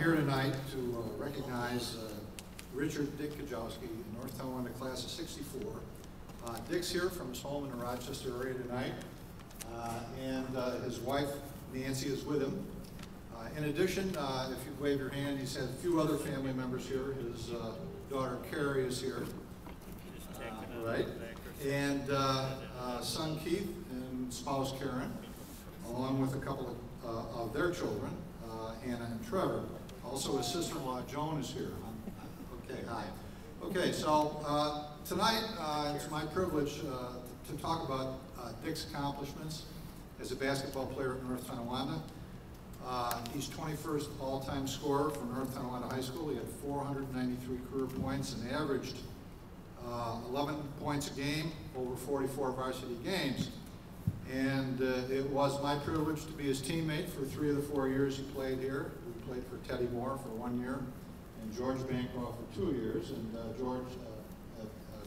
here tonight to recognize Richard Dick Kijowski, North Tonawanda class of '64. Dick's here from his home in the Rochester area tonight, and his wife Nancy is with him. In addition, if you wave your hand, he's had a few other family members here. His daughter Carrie is here, right? And son Keith and spouse Karen, along with a couple of their children, Hannah and Trevor. Also his sister-in-law Joan is here. Okay, hi. Okay, so tonight it's my privilege to talk about Dick's accomplishments as a basketball player at North Tonawanda. He's 21st all-time scorer for North Tonawanda High School. He had 493 career points and averaged 11 points a game over 44 varsity games. And it was my privilege to be his teammate for 3 of the 4 years he played here. We played for Teddy Moore for 1 year and George Bancroft for 2 years. And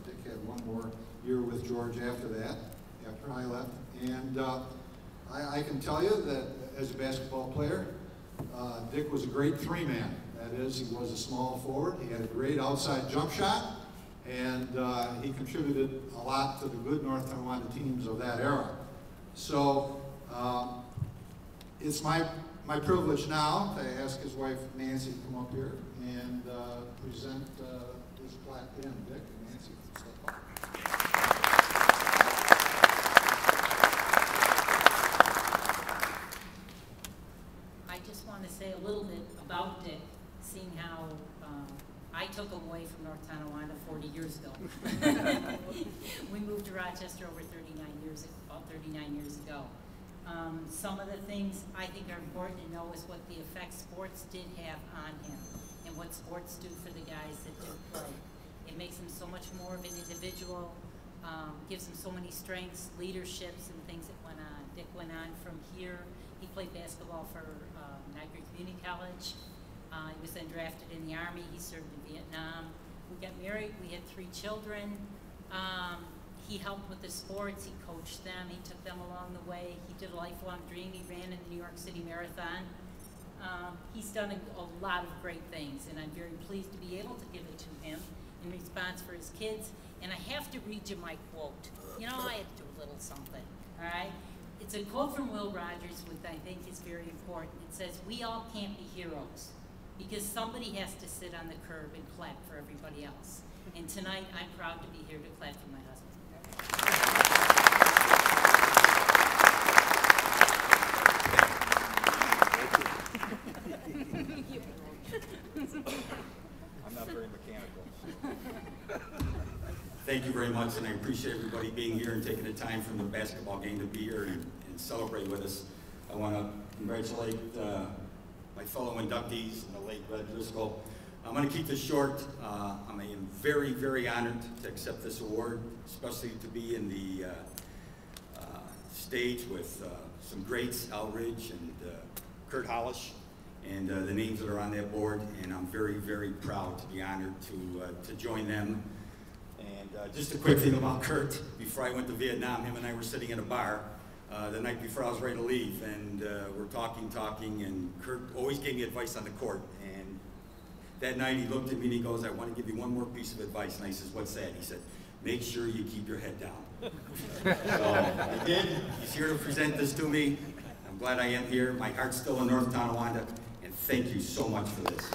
Dick had 1 more year with George after that, after I left. And I can tell you that as a basketball player, Dick was a great 3-man. That is, he was a small forward. He had a great outside jump shot, and he contributed a lot to the good North Tonawanda teams of that era. So it's my privilege now to ask his wife Nancy to come up here and present this plaque to him. Dick and Nancy, step up. I just want to say a little bit about Dick, seeing how I took him away from North Tonawanda 40 years ago. We moved to Rochester over 39 years ago. Some of the things I think are important to know is what the effect sports did have on him and what sports do for the guys that do play. It makes him so much more of an individual, gives him so many strengths, leaderships, and things that went on. Dick went on from here. He played basketball for Niagara Community College. He was then drafted in the Army. He served in Vietnam. We got married. We had 3 children. He helped with the sports. He coached them. He took them along the way. He did a lifelong dream. He ran in the New York City Marathon. He's done a lot of great things, and I'm very pleased to be able to give it to him in response for his kids. And I have to read you my quote. You know, I have to do a little something, all right? It's a quote from Will Rogers, which I think is very important. It says, "We all can't be heroes because somebody has to sit on the curb and clap for everybody else." And tonight, I'm proud to be here to clap for my husband. I'm not very mechanical. Thank you very much, and I appreciate everybody being here and taking the time from the basketball game to be here and celebrate with us. I want to congratulate my fellow inductees and the late Red Driscoll. I'm going to keep this short. I am very, very honored to accept this award, especially to be in the stage with some greats, Al Ridge and Kurt Hollasch, and the names that are on that board. And I'm very, very proud to be honored to join them. And just a quick thing about Kurt. Before I went to Vietnam, him and I were sitting in a bar the night before I was ready to leave, and we're talking, and Kurt always gave me advice on the court. And that night he looked at me and he goes, "I want to give you one more piece of advice." And I says, "What's that?" He said, "Make sure you keep your head down." So I did. He's here to present this to me. I'm glad I am here. My heart's still in North Tonawanda, and thank you so much for this.